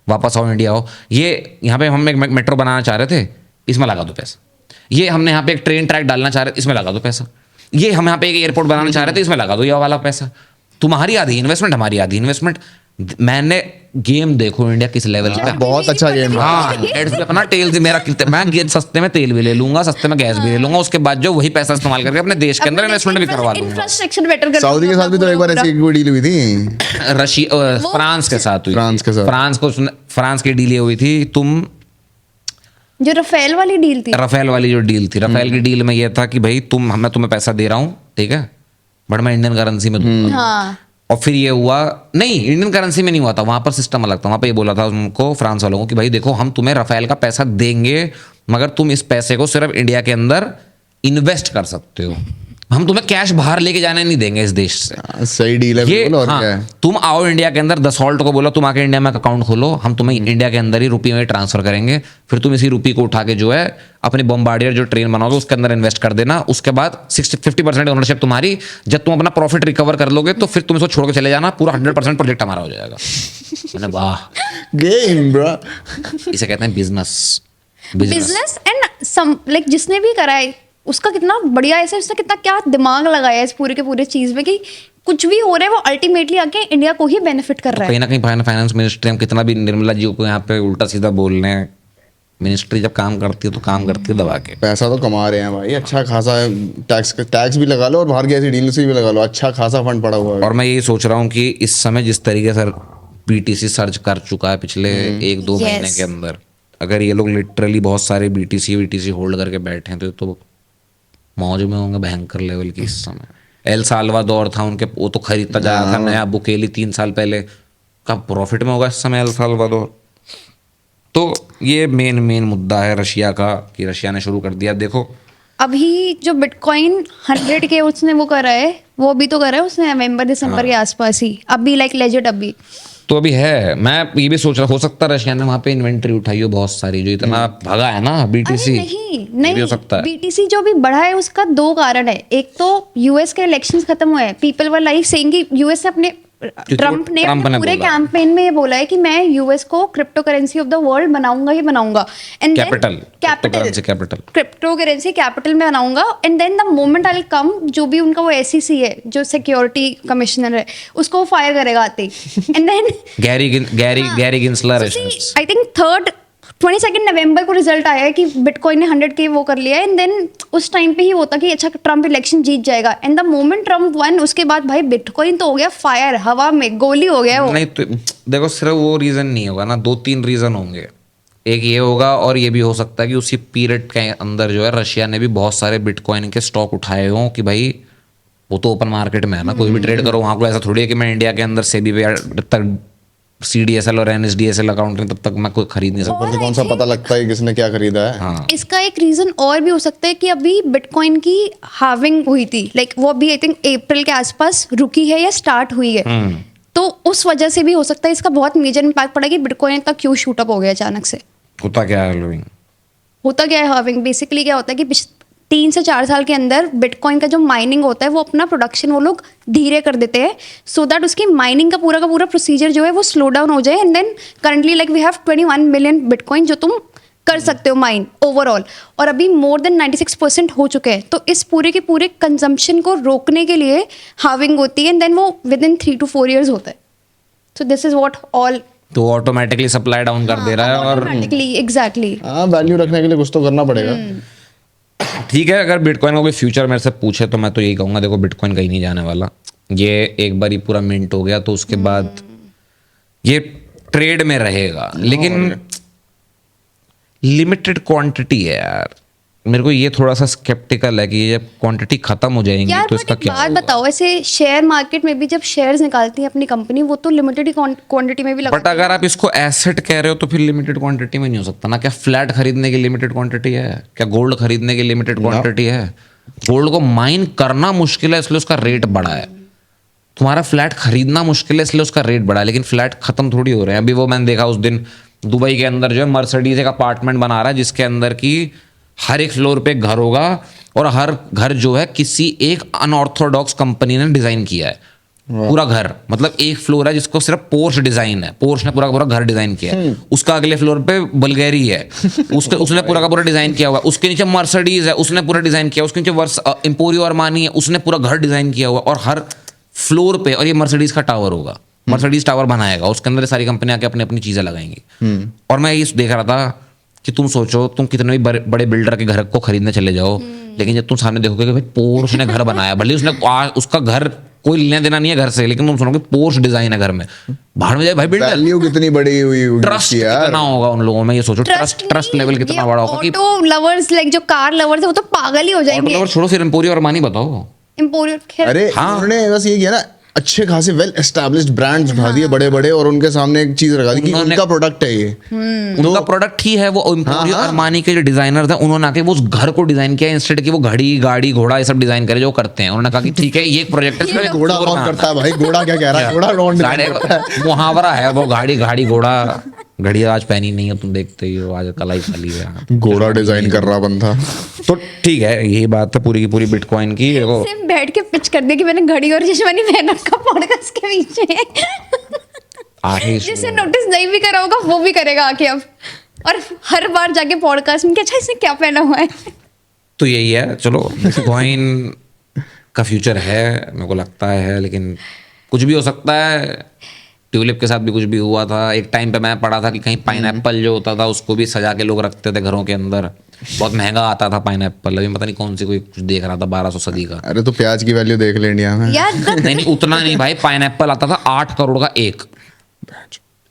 वापस आओ इंडिया आओ, ये यहाँ पे हम एक मेट्रो बनाना चाह रहे थे, इसमें लगा दो पैसा. ये हमने यहाँ पे एक ट्रेन ट्रैक डालना चाह रहे थे, इसमें लगा दो पैसा. ये हम यहाँ पे एक एयरपोर्ट बनाना चाह रहे थे, इसमें लगा दो ये वाला पैसा. तुम्हारी आधी इन्वेस्टमेंट, हमारी आधी इन्वेस्टमेंट. मैंने गेम देखो इंडिया किस लेवल पे. बहुत अच्छा गेम है. हाँ एड्स पे अपना तेल से मेरा कितने, मैं सस्ते में तेल भी ले लूंगा, सस्ते में गैस भी ले लूंगा, उसके बाद जो वही पैसा इस्तेमाल करके अपने देश के अंदर इन्वेस्टमेंट भी करवा लूंगा. इंफ्रास्ट्रक्चर बेटर कर. सऊदी के साथ भी तो एक बार ऐसी कोई डील हुई थी. फ्रांस के साथ हुई. फ्रांस के साथ. फ्रांस की डील ये हुई थी, तुम जो रफेल वाली डील थी, रफेल वाली जो डील थी, रफेल की डील में ये था कि भाई मैं तुम्हें पैसा दे रहा हूँ, ठीक है, बट मैं इंडियन करेंसी में दूंगा. हाँ और फिर ये हुआ नहीं, इंडियन करेंसी में नहीं हुआ था, वहां पर सिस्टम अलग था. वहां पर ये बोला था उनको, फ्रांस वालों को, कि भाई देखो हम तुम्हें रफेल का पैसा देंगे, मगर तुम इस पैसे को सिर्फ इंडिया के अंदर इन्वेस्ट कर सकते हो, हम तुम्हें कैश बाहर लेके जाने नहीं देंगे इस देश से. सही डील है ये बिल्कुल. और हाँ, क्या है. तुम आओ इंडिया के अंदर, दसॉल्ट को बोलो तुम आके इंडिया में अकाउंट खोलो, हम तुम्हें इंडिया के अंदर ही रुपये में ट्रांसफर करेंगे, फिर तुम इसी रुपये को उठा के जो है अपनी बॉम्बार्डियर जो ट्रेन बनाओगे उसके अंदर इन्वेस्ट कर देना. उसके बाद 50% ओनरशिप तुम्हारी. जब तुम अपना प्रॉफिट रिकवर कर लोगे तो फिर तुम इसको छोड़ के चले जाना, पूरा 100% प्रोजेक्ट हमारा हो जाएगा. मैंने वाह, गेम ब्रो. इसे कहते हैं बिजनेस. एंड सम लाइक जिसने भी करा है उसका कितना बढ़िया है, उसने कितना क्या दिमाग लगाया है इस पूरे के पूरे चीज में, कि कुछ भी हो रहा है वो अल्टीमेटली आके इंडिया को ही बेनिफिट कर रहा है. कहीं ना कहीं फाइनेंस मिनिस्ट्री, हम कितना भी निर्मला जी को यहाँ पे उल्टा सीधा बोल रहे हैं, मिनिस्ट्री जब काम करती है तो काम करती है दबा के. पैसा तो कमा रहे हैं भाई, अच्छा खासा टैक्स भी लगा लो और बाहर की ऐसी डील से भी लगा लो, अच्छा खासा फंड पड़ा हुआ है. और मैं ये सोच रहा हूँ कि इस समय जिस तरीके से बीटीसी सर्च कर चुका है पिछले 1-2 महीने के अंदर, अगर ये लोग लिटरली बहुत सारे बीटीसी होल्ड करके बैठे हैं तो मौज में होंगे भयंकर लेवल की. इस समय एल साल्वाडोर था उनके, वो तो खरीदता जा रहा था नया. बुकेली 3 साल पहले का प्रॉफिट में होगा इस समय एल साल्वाडोर. तो ये मेन मुद्दा है रशिया का, कि रशिया ने शुरू कर दिया. देखो अभी जो बिटकॉइन 100 के उसने वो करा है, वो अभी तो करा है उसने नवंबर दिसंबर के आसपास ही, अभी लाइक लेजिट अभी तो अभी है. मैं ये भी सोच रहा, हो सकता है रशिया ने वहां पे इन्वेंट्री उठाई हो बहुत सारी, जो इतना भागा है ना बीटीसी. नहीं हो सकता है. बीटीसी जो भी बढ़ा है उसका 2 कारण है. एक तो यूएस के इलेक्शंस खत्म हुए हैं, पीपल वर लाइक सेइंग कि यूएस ने अपने ट्रम्प ने अपने पूरे कैंपेन में ये बोला है कि मैं यूएस को crypto currency of the world बनाऊंगा ही बनाऊंगा. And capital crypto currency capital में बनाऊंगा. And then the moment I will come, जो भी उनका वो एसईसी है जो सिक्योरिटी कमिश्नर है, उसको वो फायर करेगा आते ही. And then Gary Gensler I think 22 नवंबर को रिजल्ट आया है कि बिटकॉइन ने 100K वो कर लिया है. एंड देन उस टाइम पे ही होता कि अच्छा ट्रम्प इलेक्शन जीत जाएगा. And the moment Trump one, उसके बाद भाई बिटकॉइन तो हो गया फायर, हवा में गोली हो गया वो. नहीं तो देखो सिर्फ वो रीजन नहीं होगा ना, 2-3 रीजन होंगे. एक ये होगा, और ये भी हो सकता है कि उसी पीरियड के अंदर जो है रशिया ने भी बहुत सारे बिटकॉइन के स्टॉक उठाए हों, कि भाई वो तो ओपन मार्केट में है ना, कोई भी ट्रेड करो वहाँ को. ऐसा थोड़ी है कि मैं इंडिया के अंदर से भी तक CDSL और NSDSL अकाउंट तब तक मैं कोई खरीद नहीं सकता. तो कौन सा पता लगता है किसने क्या खरीदा है. हाँ. इसका एक रीजन और भी हो सकता है कि अभी बिटकॉइन की हार्विंग हुई थी, लाइक वो अभी आई थिंक अप्रैल के आसपास रुकी है या स्टार्ट हुई है. तो उस वजह से भी हो सकता है इसका बहुत मेजर इम्पैक्ट पड़ा कि बिटकॉइन इतना क्यों शूट अप हो गया अचानक से. होता क्या है halving? होता क्या है हार्विंग? बेसिकली क्या होता है कि 3 से 4 साल के अंदर बिटकॉइन का जो माइनिंग होता है वो अपना प्रोडक्शन वो लोग धीरे कर देते हैं, सो दैट उसकी माइनिंग का पूरा प्रोसीजर जो है वो स्लो डाउन हो जाए। And then currently like we have 21 million bitcoin जो तुम कर सकते हो माइन ओवरऑल, और अभी मोर देन 96% हो चुके हैं। तो इस पूरे के पूरे कंजम्पशन को रोकने के लिए हार्विंग होती है, एंड देन वो विद इन 3 to 4 years होता है। So this is what all तो ऑटोमेटिकली सप्लाई डाउन कर दे रहा है और एग्जैक्टली हाँ, वैल्यू रखने के लिए कुछ तो करना पड़ेगा। ठीक है। अगर बिटकॉइन का कोई फ्यूचर मेरे से पूछे तो मैं तो यही कहूंगा, देखो बिटकॉइन कहीं नहीं जाने वाला। ये एक बार ही पूरा मिंट हो गया तो उसके बाद ये ट्रेड में रहेगा, लेकिन लिमिटेड क्वांटिटी है यार। मेरे को ये थोड़ा सा स्केप्टिकल है कि ये क्वांटिटी खत्म हो जाएंगी यार, तो बट इसका एक क्या बात होगा? बताओ, ऐसे शेयर मार्केट में भी जब शेयर्स निकालती है अपनी कंपनी, वो तो लिमिटेड ही क्वांटिटी में भी बट लगाती है। अगर आप इसको एसेट कह रहे हो तो फिर लिमिटेड क्वांटिटी में नहीं हो सकता ना। क्या फ्लैट खरीदने की लिमिटेड क्वांटिटी है? क्या गोल्ड खरीदने की लिमिटेड क्वांटिटी है? गोल्ड को माइन करना मुश्किल है इसलिए उसका रेट बढ़ा है। तुम्हारा फ्लैट खरीदना मुश्किल है इसलिए उसका रेट बढ़ा है, लेकिन फ्लैट खत्म थोड़ी हो रहे हैं। अभी वो मैंने देखा उस दिन दुबई के अंदर जो है मर्सिडीज एक अपार्टमेंट बना रहा है जिसके अंदर की हर एक फ्लोर पे घर होगा, और हर घर जो है किसी एक अनऑर्थोडॉक्स कंपनी ने डिजाइन किया है। पूरा घर, मतलब एक फ्लोर है जिसको सिर्फ पोर्श डिजाइन है, पोर्श ने पूरा घर डिजाइन किया है। उसका अगले फ्लोर पे बल्गेरी है, उसने पूरा का पूरा डिजाइन किया हुआ। उसके नीचे मर्सिडीज है, उसने पूरा डिजाइन किया। उसके नीचे एम्पोरियो अरमानी है, उसने पूरा घर डिजाइन किया हुआ। और हर फ्लोर पे, और ये मर्सिडीज का टावर होगा, मर्सिडीज टावर बनाएगा, उसके अंदर सारी कंपनियां आके अपनी अपनी चीजें लगाएंगी। और मैं ये देख रहा था कि तुम सोचो, तुम कितने भी बड़े बिल्डर के घर को खरीदने चले जाओ, लेकिन जब तुम सामने देखोगे कि भाई पोर्श ने घर बनाया, भले उसने उसका घर कोई लेना देना नहीं है घर से, लेकिन तुम सुनोगे पोर्श डिजाइन है घर में, बाहर में जाए भाई बिल्डर। वैल्यू कितनी बड़ी हुई होगी ट्रस्ट इसकी यार। कितना होगा उन लोगों में, ये सोचो ट्रस्ट लेवल कितना बड़ा होगा कि ऑटो लवर्स, लाइक जो कार लवर्स है वो तो पागल ही हो जाएंगे। ऑटो छोड़ो, फिर एम्पोरियो और मानी बताओ। एम्पोरियो, खैर अरे हाँ। उन्होंने बस ये किया ना, अच्छे खासे वेल एस्टैब्लिश्ड ब्रांड्स उठा दिए बड़े बड़े, और उनके सामने एक चीज रखा दी कि उन्होंने- उनका प्रोडक्ट है ये। उनका प्रोडक्ट ही है वो। एम्पोरियो हाँ। अरमानी के जो डिजाइनर थे उन्होंने आके वो उस घर को डिजाइन किया, इंस्टेड कि वो घड़ी गाड़ी घोड़ा ये सब डिजाइन करे जो करते हैं। उन्होंने कहा कि ठीक है ये एक प्रोजेक्ट है, इसमें एक घोड़ा floor कौन बनाना करता है भाई? घोड़ा क्या कह रहा है? घोड़ा कौन गाड़ी- करता है? मुहावरा है वो, गाड़ी घोड़ा। घड़ी आज पहनी नहीं है, तुम देखते ही हो, आज कलाई खाली है। घोड़ा डिजाइन कर रहा बंदा। तो ठीक है, यही बात है पूरी की पूरी बिटकॉइन की। देखो सिर्फ बैठ के पिच कर दे कि मैंने घड़ी और चश्मा नहीं पहन रखा पॉडकास्ट के पीछे। आगे जिससे नोटिस नहीं भी करा होगा वो भी करेगा आके अब, और हर बार जाके पॉडकास्ट में कि अच्छा इसने क्या पहना हुआ है। तो यही है। चलो बिटकॉइन का फ्यूचर है, मेरे को लगता है, लेकिन कुछ भी हो सकता है। ट्यूलिप के साथ भी कुछ भी हुआ था। एक टाइम पे मैं पढ़ा था कि कहीं पाइनएप्पल जो होता था उसको भी सजा के लोग रखते थे घरों के अंदर। बहुत महंगा आता था पाइनएप्पल। अभी पता नहीं कौन सी कोई कुछ देख रहा था 1200 सदी का। अरे तो प्याज की वैल्यू देख ले इंडिया में। यार नहीं उतना नहीं भाई, पाइनएप्पल आता था 8 करोड़ का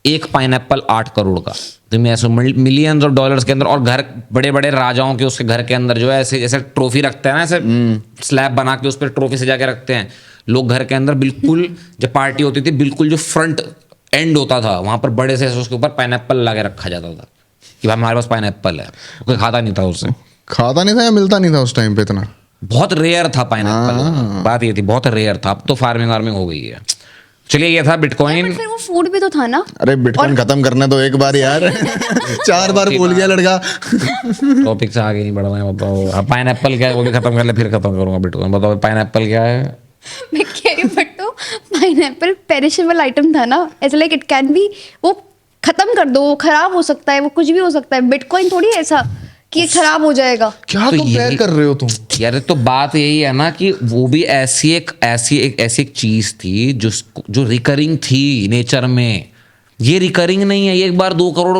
एक पाइनएप्पल 8 करोड़ का। तो मैं ऐसे मिलियंस ऑफ डॉलर्स के अंदर, और घर बड़े बड़े राजाओं के उसके घर के अंदर जो है ऐसे जैसे ट्रॉफी रखते हैं ना, ऐसे स्लैब बना के उस पर ट्रॉफी सजा के रखते हैं लोग घर के अंदर। बिल्कुल जब पार्टी होती थी, बिल्कुल जो फ्रंट एंड होता था वहां पर बड़े से उसके ऊपर पाइनएप्पल लगा रखा जाता था कि भाई हमारे पास पाइनएप्पल है। कोई खाता नहीं था उससे, खाता नहीं था या मिलता नहीं था उस टाइम पे इतना। बहुत रेयर था पाइनएप्पल। बात ये थी, बहुत रेयर था। अब तो फार्मिंग वार्मिंग हो गई है। चलिए ये था बिटकॉइन। बट फिर वो फूड भी तो था ना। अरे बिटकॉइन खत्म करना तो एक बार यार। 4 बार बोल गया लड़का। टॉपिक से आगे नहीं बढ़ना है। बताओ पाइनएप्पल क्या है, वो भी खत्म कर ले, फिर खत्म करूंगा बिटकॉइन। बताओ पाइनएप्पल क्या है? मैं कह रही हूँ बट तो पाइनएप्पल पेरिशेबल आइटम था ना, ऐसे लाइक इट कैन बी, वो खत्म कर दो, वो खराब हो सकता है, वो कुछ भी हो सकता है। बिटकॉइन थोड़ी ऐसा कि ये खराब हो जाएगा। क्या तो कंपेयर यही- कर रहे हो तुम? यार तो बात यही है ना कि वो भी ऐसी एक चीज थी जो रिकरिंग थी नेचर में। ये रिकरिंग नहीं है, ये एक बार 2 करोड़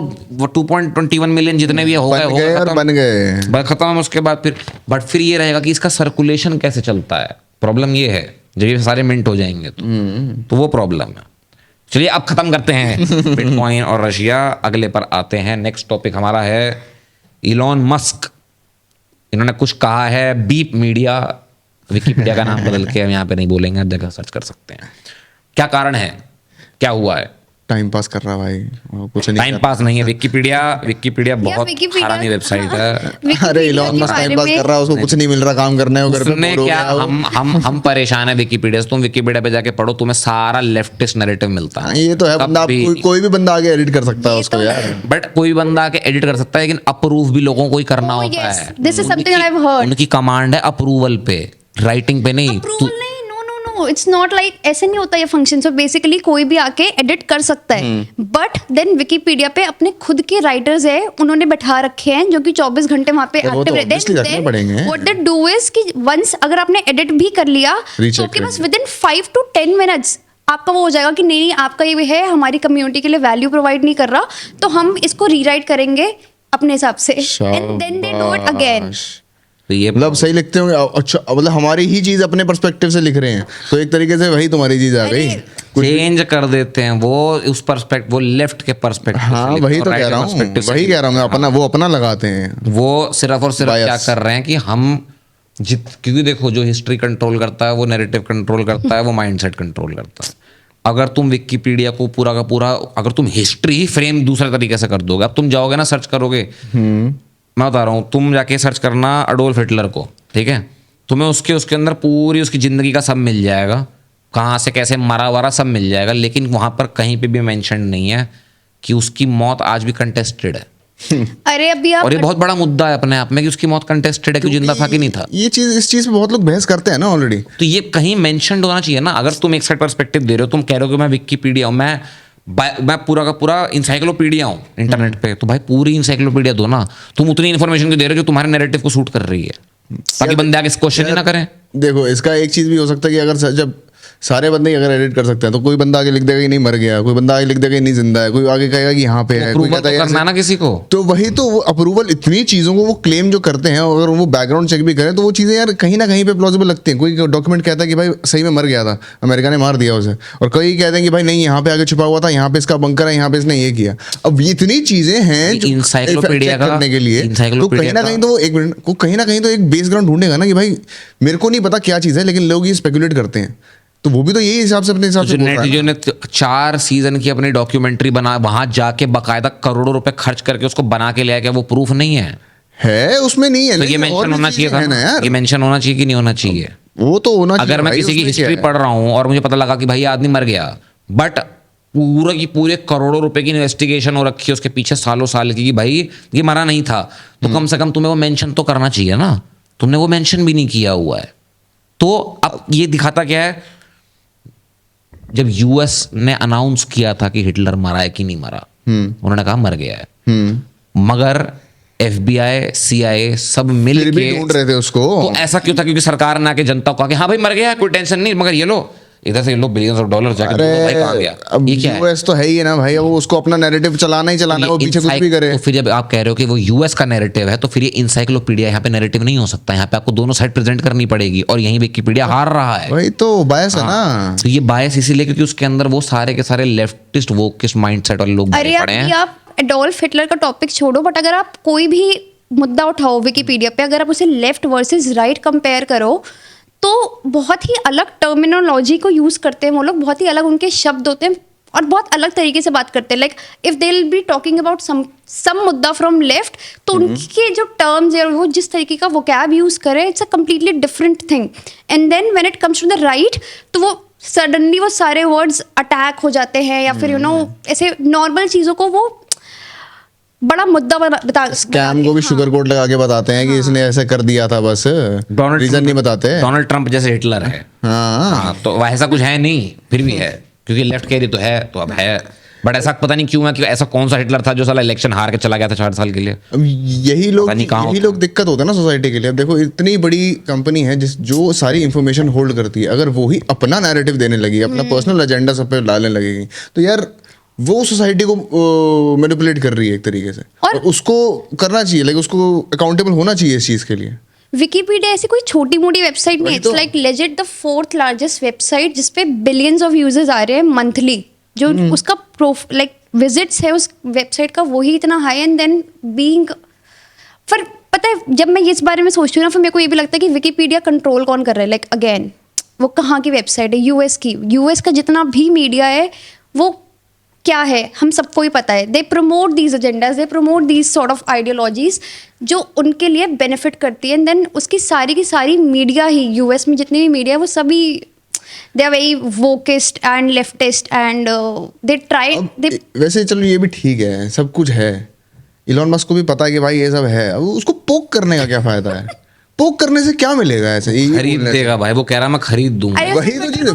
2.21 मिलियन जितने भी हो बन गए और बन गए। बस खत्म। उसके बाद फिर बट फिर ये रहेगा कि इसका सर्कुलेशन कैसे चलता है। प्रॉब्लम ये है जब ये सारे मिंट हो जाएंगे तो वो प्रॉब्लम है। चलिए अब खत्म करते हैं बिटकॉइन और रशिया, अगले पर आते हैं। नेक्स्ट टॉपिक हमारा है इलॉन मस्क। इन्होंने कुछ कहा है बीप मीडिया, विकिपीडिया का नाम बदल के हम यहाँ पे नहीं बोलेंगे, आप जगह सर्च कर सकते हैं। क्या कारण है, क्या हुआ है? टाइम पास कर रहा भाई, वो कुछ नहीं टाइम पास नहीं है। विकिपीडिया बहुत हरामी वेबसाइट है। अरे इलॉन मस्क टाइम पास कर रहा है, उसको कुछ नहीं मिल रहा काम करने को, घर पे उसने बोर हो क्या, गया वो। हम परेशान है विकिपीडिया से। तुम विकिपीडिया पे जाके पढ़ो, तुम्हें सारा लेफ्टिस्ट नैरेटिव मिलता हाँ, है। ये तो है, बंदा कोई भी बंदा आगे एडिट कर सकता है उसको यार। बट कोई बंदा आके एडिट कर सकता है, लेकिन अप्रूव भी लोगों को ही करना Oh, होता yes. है। This is something I've heard. उनकी कमांड है अप्रूवल पे, राइटिंग पे नहीं। अप्रूवल नहीं, नो, इट्स नॉट लाइक, ऐसे नहीं होता ये फंक्शन। सो बेसिकली कोई भी आके एडिट कर सकता है, बट देन विकिपीडिया पे अपने खुद के राइटर्स है, उन्होंने बैठा रखे हैं जो कि 24 घंटे वहां पे वो तो एक्टिव obviously रहते रखने पड़ेंगे। हैं। व्हाट दे डू इज कि वंस अगर आपने एडिट भी कर लिया तो आपके पास विद इन 5 to 10 मिनट्स आपका वो हो जाएगा कि नहीं आपका ये है, हमारी कम्युनिटी के लिए वैल्यू प्रोवाइड नहीं कर रहा, तो हम इसको रीराइट करेंगे अपने हिसाब से, and then they do it again. तो ये मतलब सही लिखते होंगे, अच्छा मतलब हमारी ही चीज अपने पर्सपेक्टिव से लिख रहे हैं, तो एक तरीके से वही तुम्हारी चीज आ गई, चेंज कर देते हैं वो उस पर्सपेक्टिव, वो लेफ्ट के पर्सपेक्टिव। हाँ वही तो कह रहा हूँ, वही कह रहा हूँ मैं, अपना वो अपना लगाते हैं। वो सिर्फ और सिर्फ Bias. क्या कर रहे हैं कि हम क्योंकि देखो जो हिस्ट्री कंट्रोल करता है वो नैरेटिव कंट्रोल करता है, वो माइंडसेट कंट्रोल करता है। अगर तुम विकिपीडिया को पूरा का पूरा, अगर तुम हिस्ट्री ही फ्रेम दूसरे तरीके से कर दोगे, अब तुम जाओगे ना सर्च करोगे, मैं बता रहा हूँ, तुम जाके सर्च करना अडोल्फ हिटलर को, ठीक है, तुम्हें उसके अंदर पूरी उसकी जिंदगी का सब मिल जाएगा, कहाँ से कैसे मरा वरा सब मिल जाएगा, लेकिन वहां पर कहीं पे भी मेंशन नहीं है कि उसकी मौत आज भी कंटेस्टेड है। अरे अभी आप और ये बहुत बड़ा मुद्दा है अपने आप में कि उसकी मौत कंटेस्टेड है कि जिंदा था कि नहीं था। ये चीज, इस चीज पे बहुत लोग बहस करते हैं ना ऑलरेडी। तो ये कहीं मेंशन्ड होना चाहिए ना। अगर तुम एक साइड पर्सपेक्टिव दे रहे हो, तुम कह रहे हो कि मैं विकिपीडिया हूँ, मैं पूरा का पूरा इंसाइक्लोपीडिया हूँ इंटरनेट पे, तो भाई पूरी इंसाइक्लोपीडिया दो ना। तुम उतनी इन्फॉर्मेशन दे रहे हो जो तुम्हारे नैरेटिव को सूट कर रही है, ताकि बंदे आगे क्वेश्चन ही ना करें। देखो इसका एक चीज भी हो सकता है कि अगर जब सारे बंदे अगर एडिट कर सकते हैं, तो कोई बंदा आगे लिख देगा कि नहीं मर गया, कोई बंदा आगे लिख देगा कि नहीं जिंदा है, कोई आगे कहेगा कि यहाँ पे है, कोई अप्रूवल कहता तो है करना है ना किसी को। तो वही तो वो अप्रूवल, इतनी चीजों को वो क्लेम जो करते हैं, अगर वो बैकग्राउंड चेक भी करें तो वो चीजें यार कहीं ना कहीं पे प्लॉजिबल लगती हैं। कोई डॉक्यूमेंट कहता है कि भाई सही में मर गया था, अमेरिका ने मार दिया उसे, और कई कहते हैं कि भाई नहीं यहाँ पे आगे छुपा हुआ था, यहाँ पे इसका बंकर है, यहाँ पे इसने ये किया। अब इतनी चीजें हैं जो इंसाइक्लोपीडिया check करने के लिए, तो कहीं ना कहीं तो एक मिनट को कहीं ना कहीं तो एक बेस ग्राउंड ढूंढेगा ना कि भाई मेरे को नहीं पता क्या चीज़ है, लेकिन लोग ये स्पेकुलेट करते हैं, तो वो भी तो यही हिसाब से अपने हिसाब से बोल रहा है जो ने 4 सीजन की अपनी डॉक्यूमेंट्री बना, वहां जाके बकायदा करोड़ों रुपए खर्च करके उसको बना के ले आया, क्या वो प्रूफ नहीं है? उसमें नहीं है, तो ये लेकिन और मेंशन भी होना चाहिए चीजें हैं ना था, यार। ये मेंशन होना चाहिए कि नहीं होना चाहिए? वो तो होना चाहिए अगर मैं भाई, किसी की उसमें क्या हिस्ट्री है? पढ़ रहा हूँ और मुझे पता लगा कि भाई ये आदमी मर गया, बट पूरा की पूरे करोड़ों रुपए की इन्वेस्टिगेशन हो रखी है उसके पीछे सालों साल की, कि भाई ये मरा नहीं था, तो कम से कम तुम्हें वो मेंशन तो करना चाहिए ना। तुमने वो मेंशन भी नहीं किया हुआ है। तो अब ये दिखाता क्या है, जब यूएस ने अनाउंस किया था कि हिटलर मरा है कि नहीं मरा, उन्होंने कहा मर गया है, मगर FBI CIA सब मिल फिर भी के ढूंढ रहे थे उसको। तो ऐसा क्यों था? क्योंकि सरकार ने आके जनता को कहा कि हाँ भाई मर गया, कोई टेंशन नहीं, मगर ये लो इधर से लो बिलियंस ऑफ डॉलर जाकर देखो भाई कहाँ गया। अब ये क्या है? यूएस तो है ही है ना भाई, वो उसको अपना नैरेटिव चलाना ही चलाना है, वो पीछे कुछ भी करे। तो फिर जब आप कह रहे हो कि वो यूएस का नैरेटिव है, तो फिर ये इंसाइक्लोपीडिया यहाँ पे नैरेटिव नहीं हो सकता। यहाँ पे आपको दोनों साइड प्रेजेंट करनी पड़ेगी, और यहीं विकिपीडिया हार रहा है। वही तो बायस है ना। तो ये बायस इसीलिए क्योंकि उसके अंदर वो सारे के सारे लेफ्टिस्ट वोकिस्ट माइंडसेट वाले लोग अरे पड़े हैं। आप एडोल्फ हिटलर का टॉपिक छोड़ो, बट अगर आप कोई भी मुद्दा उठाओ विकिपीडिया पे, अगर आप उसे लेफ्ट वर्सेस राइट कंपेयर करो, तो बहुत ही अलग टर्मिनोलॉजी को यूज करते हैं वो लोग, बहुत ही अलग उनके शब्द होते हैं और बहुत अलग तरीके से बात करते हैं। Like if they will be talking about some मुद्दा फ्रॉम लेफ्ट, तो उनके जो टर्म्स है, वो जिस तरीके का वोकैब यूज करे, it's a completely different thing. And then when it comes to the right, तो वो सडनली वो सारे वर्ड्स अटैक हो जाते हैं, या फिर ऐसे नॉर्मल चीज़ों को वो बड़ा मुद्दा बता स्कैम को भी शुगर कोट लगा के बताते हैं कि इसने ऐसे कर दिया था, बस रीजन नहीं बताते। डोनाल्ड ट्रंप जैसे हिटलर है। हाँ तो ऐसा कुछ है नहीं, फिर भी है, क्योंकि लेफ्ट कह रही तो है, तो अब है। बट ऐसा पता नहीं क्यों है कि ऐसा कौन सा हिटलर था जो साला इलेक्शन हार के चला गया था 4 साल के लिए। अब यही लोग दिक्कत होता है ना सोसाइटी के लिए। अब देखो इतनी बड़ी कंपनी है जो सारी इंफॉर्मेशन होल्ड करती है, अगर वो ही अपना नैरेटिव देने लगी, अपना पर्सनल एजेंडा सब पे डालने लगेगी, तो यार वो सोसाइटी को मैनिपुलेट कर रही है एक तरीके से, और उसको करना चाहिए, लाइक उसको अकाउंटेबल होना चाहिए इस चीज के लिए। विकिपीडिया ऐसी कोई छोटी मोटी वेबसाइट नहीं है, it's like legit the 4th largest website, जिसपे बिलियंस ऑफ यूजर्स आ रहे हैं मंथली। जो उसका लाइक विजिट्स है उस वेबसाइट का, वही इतना हाई, एंड देन बीइंग फिर पता है, जब मैं इस बारे में सोचती हूँ ना, फिर मेरे को ये भी लगता है कि विकिपीडिया कंट्रोल कौन कर रहा है। लाइक अगेन वो कहाँ की वेबसाइट है? यूएस की। यूएस का जितना भी मीडिया है वो क्या है हम सबको ही पता है. They promote these agendas, they promote these sort of ideologies जो उनके लिए बेनिफिट करती है. एंड देन उसकी सारी मीडिया ही, यूएस में जितनी भी मीडिया है वो सभी they are very wokist and leftist and they try they. वैसे चलो ये भी ठीक है, सब कुछ है, इलॉन मस्क को भी पता है कि भाई ये सब है, अब उसको पोक करने का क्या फायदा है? पोक करने से क्या मिलेगा? ऐसे ये खरीद बोलने से। देगा भाई, वो कह रहा मैं खरीद दूंगा. अरे वही तो चीज है,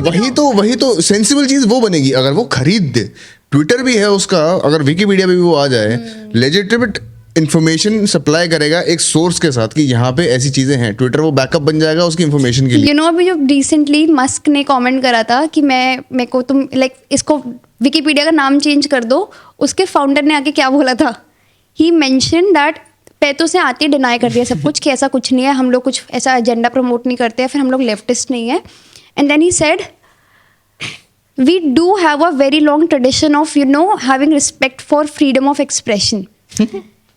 वही तो सेंसिबल चीज वो बनेगी अगर वो खरीद दे. ट्विटर भी है उसका, अगर विकिपीडिया पे भी वो आ जाए, लेजिटिमेट इंफॉर्मेशन सप्लाई करेगा एक सोर्स के साथ कि यहाँ पे ऐसी चीजें हैं, ट्विटर वो बैकअप बन जाएगा उसकी इंफॉर्मेशन के लिए. यू नो अभी जो रिसेंटली मस्क ने कमेंट करा था कि मेरे को तुम लाइक इसको विकिपीडिया का नाम चेंज कर दो, उसके फाउंडर ने आके क्या बोला था? ही मेंशन दैट पैतों से आते डिनाई कर दिया सब कुछ कि ऐसा कुछ नहीं है, हम लोग कुछ ऐसा एजेंडा प्रमोट नहीं करते हैं, फिर हम लोग लेफ्टिस्ट नहीं है. And then he said we do have a very long tradition of you know having respect for freedom of expression.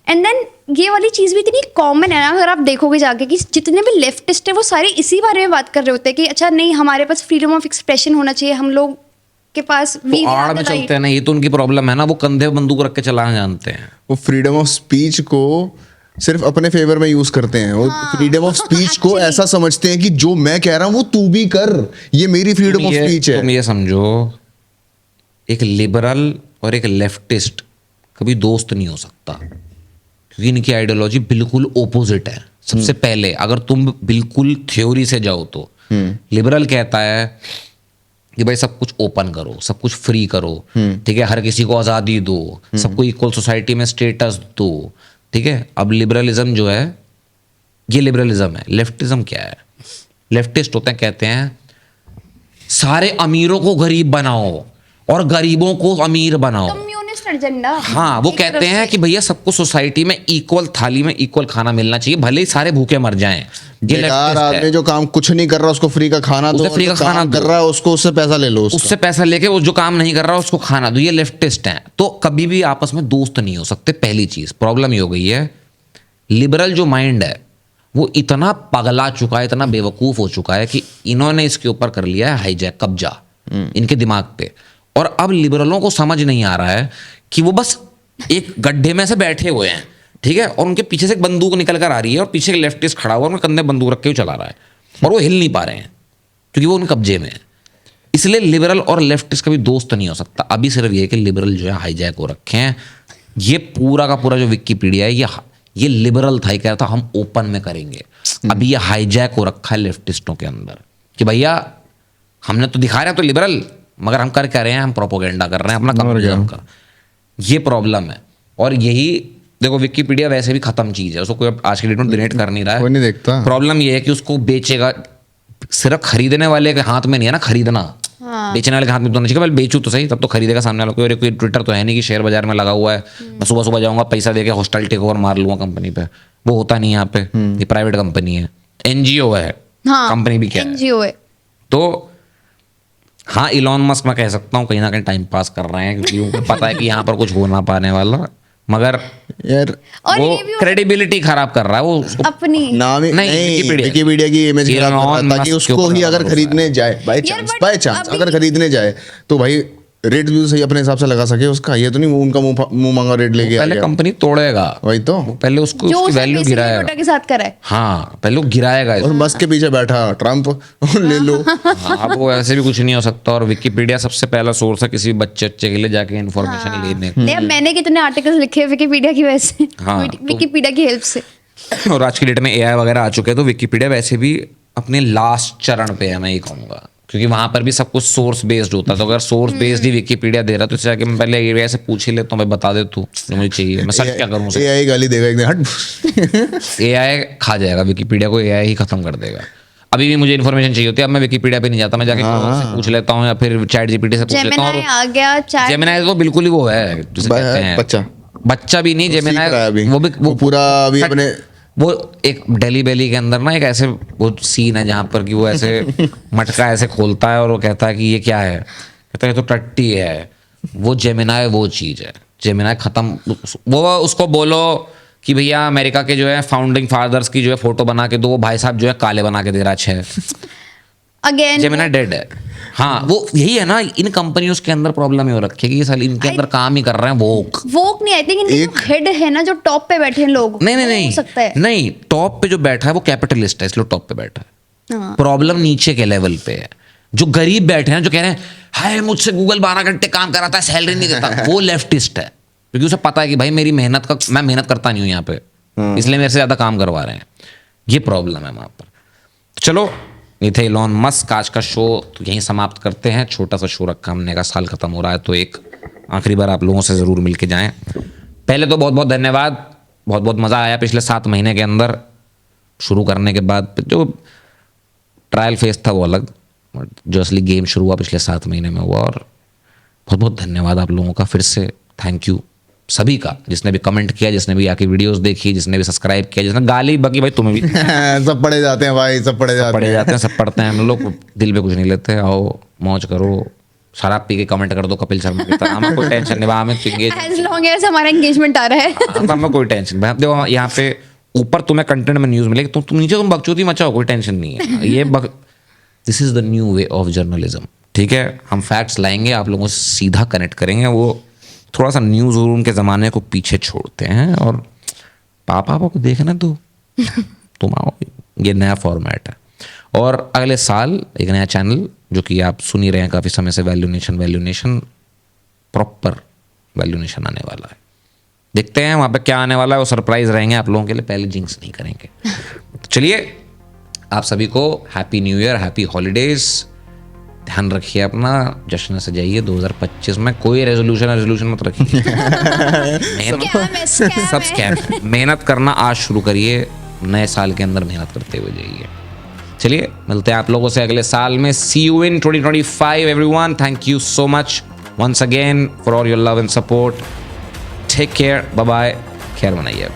एंड देन ये वाली चीज़ भी इतनी कॉमन है ना, अगर आप देखोगे जाके कि जितने भी लेफ्टिस्ट है वो सारे इसी बारे में बात कर रहे होते हैं कि अच्छा नहीं हमारे पास फ्रीडम ऑफ एक्सप्रेशन होना चाहिए, हम लोग के पास वो आड़ में चलते हैं ना, ये तो उनकी प्रॉब्लम है ना, वो कंधे पे बंदूक रख के चलाना जानते हैं. वो फ्रीडम ऑफ स्पीच को सिर्फ अपने फेवर में यूज करते हैं. वो फ्रीडम ऑफ स्पीच को ऐसा समझते हैं कि जो मैं कह रहा हूँ वो तू भी कर, ये मेरी फ्रीडम ऑफ स्पीच है. तुम ये समझो, एक लिबरल और एक लेफ्टिस्ट कभी दोस्त नहीं हो सकता, क्योंकि इनकी आइडियोलॉजी बिल्कुल ओपोजिट है. सबसे पहले अगर तुम बिल्कुल थ्योरी से जाओ तो लिबरल कहता है कि भाई सब कुछ ओपन करो, सब कुछ फ्री करो, ठीक है, हर किसी को आज़ादी दो, सबको इक्वल सोसाइटी में स्टेटस दो, ठीक है. अब लिबरलिज्म जो है ये लिबरलिज्म है. लेफ्टिज्म क्या है? लेफ्टिस्ट होते हैं, कहते हैं सारे अमीरों को गरीब बनाओ और गरीबों को अमीर बनाओ. Communist agenda. हाँ, वो कहते हैं कि भैया सबको सोसाइटी में इक्वल थाली में इक्वल खाना मिलना चाहिए, भले ही सारे भूखे मर जाएं. ये बेकार लेफ्टिस्ट है. आदमी जो काम कुछ नहीं कर रहा उसको फ्री का खाना दो, उसे फ्री का जो खाना काम दो, कर रहा है उसको उससे पैसा ले लो, उससे पैसा लेके वो जो काम नहीं कर रहा उसको खाना दो. ये लेफ्टिस्ट हैं. तो कभी भी आपस में दोस्त नहीं हो सकते. पहली चीज प्रॉब्लम ये हो गई है, लिबरल जो माइंड है वो इतना पगला चुका है, इतना बेवकूफ हो चुका है कि इन्होंने इसके ऊपर कर लिया है हाईजैक, कब्जा इनके दिमाग पे. और अब लिबरलों को समझ नहीं आ रहा है कि वो बस एक गड्ढे में से बैठे हुए हैं, ठीक है, और उनके पीछे से एक बंदूक निकल कर आ रही है और पीछे एक लेफ्टिस्ट खड़ा हुआ, उनके कंधे बंदूक रख के चला रहा है और वो हिल नहीं पा रहे हैं क्योंकि वो उनके कब्जे में है. इसलिए लिबरल और लेफ्टिस्ट कभी दोस्त नहीं हो सकता. अभी सिर्फ ये है कि लिबरल जो है हाईजैक हो रखे हैं. ये पूरा का पूरा जो विकिपीडिया है ये लिबरल था, ये कह रहा था हम ओपन में करेंगे. अभी ये हाईजैक हो रखा है लेफ्टिस्टों के अंदर कि भैया हमने तो दिखा रहे हैं तो लिबरल, मगर हम कर क्या रहे हैं, हम प्रोपोगेंडा कर रहे हैं अपना कम्युनिज्म का. ये प्रॉब्लम है. और यही देखो, विकिपीडिया वैसे भी खत्म चीज है, उसको कोई आज की डेट में डोनेट कर नहीं रहा है, कोई नहीं देखता. प्रॉब्लम ये है कि उसको बेचेगा, सिर्फ खरीदने वाले के हाथ में नहीं है ना खरीदना, बेचने वाले के हाथ में तो नहीं चाहिए. बेचूं तो सही, तब तो खरीदेगा सामने वाला. कोई ट्विटर तो है नहीं कि शेयर बाजार में लगा हुआ है, मैं सुबह सुबह जाऊंगा पैसा देके हॉस्टाइल टेक ओवर मार लूंगा कंपनी पे. वो होता नहीं यहाँ पे. ये प्राइवेट कंपनी है, एनजीओ है, कंपनी भी क्या है. एनजीओ है. तो हाँ, इलॉन मस्क मैं कह सकता हूँ कहीं ना कहीं टाइम पास कर रहे हैं, क्योंकि उनको पता है कि यहाँ पर कुछ हो ना पाने वाला, मगर यार और वो ये भी क्रेडिबिलिटी खराब कर रहा है. वो उसको अपनी नाम ही नहीं, नहीं, विकिपीडिया की इमेज खराब कर रहा है, ताकि उसको ही अगर खरीदने जाए बाय चांस अगर खरीदने जाए तो भाई रेट भी सही अपने हिसाब से लगा सके उसका. ये तो नहीं वो उनका मुंह मांगा रेट लेके आ पहले गया. कंपनी तोड़ेगा, वही तो. वो पहले उसको जो उसकी उसने वैल्यू basically गिराएगा. टोयोटा के साथ करा है. हाँ, पहले वो गिराएगा और मस्क के पीछे बैठा ट्रम्प ले लो. हाँ, अब वो ऐसे भी कुछ नहीं हो सकता. और विकिपीडिया सबसे पहला सोर्स है किसी भी बच्चे के लिए जाके इन्फॉर्मेशन लेने. नहीं, अब मैंने कितने आर्टिकल्स लिखे हैं विकिपीडिया की वजह से, हाँ, विकिपीडिया की हेल्प से. और आज की डेट में एआई वगैरह आ चुके हैं, तो विकिपीडिया वैसे भी अपने लास्ट चरण पे है, मैं ये कहूँगा, क्योंकि वहां पर भी सब कुछ सोर्स बेस्ड होता है. तो अगर सोर्स बेस्ड ही विकिपीडिया दे रहा है तो इससे आगे मैं पहले एआई से पूछ ही लेता हूँ, भाई बता दे तू जो मुझे चाहिए, मैं सर्च क्या करूँ. एआई गाली देगा एक दिन, हट. एआई खा जाएगा विकिपीडिया को, एआई ही खत्म कर देगा. अभी भी मुझे इन्फॉर्मेशन चाहिए होती है, अब मैं विकिपीडिया पे नहीं जाता, मैं जाके Google से पूछ लेता हूँ या फिर चैट जीपीटी से पूछ लेता हूँ. जेमिनाई आ गया, चैट जेमिनाई तो बिल्कुल ही वो है जिसे कहते हैं बच्चा भी नहीं. जेमिनाई वो पूरा अभी अपने वो एक डेली बेली के अंदर ना एक ऐसे वो सीन है जहाँ पर कि वो ऐसे मटका ऐसे खोलता है और वो कहता है कि ये क्या है, कहता है ये तो टट्टी है. वो जेमिनाई वो चीज़ है. जेमिनाई खत्म. वो उसको बोलो कि भैया अमेरिका के जो है फाउंडिंग फादर्स की जो है फोटो बना के दो, वो भाई साहब जो है काले बना के दे रहा है 6. अगेन जेमिनी डेड है। हाँ वो यही है ना, इन कंपनियों के अंदर प्रॉब्लम ये रखी है कि साल इनके अंदर काम ही कर रहे हैं वोक नहीं, आई थिंक इनके जो हेड है ना, जो टॉप पे बैठे हैं लोग, नहीं हो सकता है। नहीं, टॉप पे जो बैठा है वो कैपिटलिस्ट है, इसलिए टॉप पे बैठा है। हाँ। प्रॉब्लम नीचे के लेवल पे है, जो गरीब बैठे हैं, जो कह रहे हैं हाय मुझसे गूगल 12 घंटे काम कराता है, सैलरी नहीं देता, वो लेफ्टिस्ट है, क्योंकि उसे पता है कि भाई मेरी मेहनत का, मैं मेहनत करता नहीं हूँ यहाँ पे, इसलिए मेरे से ज्यादा काम करवा रहे हैं। ये प्रॉब्लम है वहां पर। चलो ये थे इलॉन मस्क। आज का शो तो यहीं समाप्त करते हैं, छोटा सा शो रखा हमने का, साल खत्म हो रहा है तो एक आखिरी बार आप लोगों से ज़रूर मिलके जाएं। पहले तो बहुत बहुत धन्यवाद, बहुत बहुत मज़ा आया पिछले 7 महीने के अंदर। शुरू करने के बाद जो ट्रायल फेज था वो अलग, जो असली गेम शुरू हुआ पिछले 7 महीने में हुआ। और बहुत बहुत धन्यवाद आप लोगों का, फिर से थैंक यू सभी का, जिसने भी कमेंट किया, जिसने भी आके वीडियोस देखी, जिसने भी सब्सक्राइब किया, जिसने गाली बकी, भाई तुम्हें भी सब पढ़े जाते हैं भाई, सब पढ़े जाते हैं। सब पढ़ते हैं हम लोग, दिल पे कुछ नहीं लेते। आओ मौज करो, शराब पी के कमेंट कर दो कपिल शर्मा की तरह, हमें कोई टेंशन नहीं, हमें एज लॉन्ग एज हमारा एंगेजमेंट आ रहा है हमें कोई टेंशन। भाई देखो यहाँ पे ऊपर तुम्हें कंटेंट में न्यूज़ मिलेगी, तुम नीचे तुम बकचोदी मचाओ, कोई टेंशन नहीं है। ये this is the new way of journalism, ठीक है। हम फैक्ट्स लाएंगे, आप लोगों से सीधा कनेक्ट करेंगे, वो थोड़ा सा न्यूज़ रूम के ज़माने को पीछे छोड़ते हैं। और पापा को देखना तो तुम आओ, ये नया फॉर्मेट है। और अगले साल एक नया चैनल, जो कि आप सुन ही रहे हैं काफ़ी समय से, वैल्यूनेशन प्रॉपर वैल्यूनेशन आने वाला है। देखते हैं वहाँ पे क्या आने वाला है, वो सरप्राइज रहेंगे आप लोगों के लिए, पहले जिंक्स नहीं करेंगे। तो चलिए आप सभी को happy new year, happy holidays. ध्यान रखिए अपना, जश्न से जाइए 2025 में। कोई रेजोल्यूशन मत रखिए सब स्कैम। मेहनत करना आज शुरू करिए, नए साल के अंदर मेहनत करते हुए जाइए। चलिए मिलते हैं आप लोगों से अगले साल में। See you in 2025 everyone. Thank you so much once again for all your love and support. Take care, bye bye, खैर मनाइए।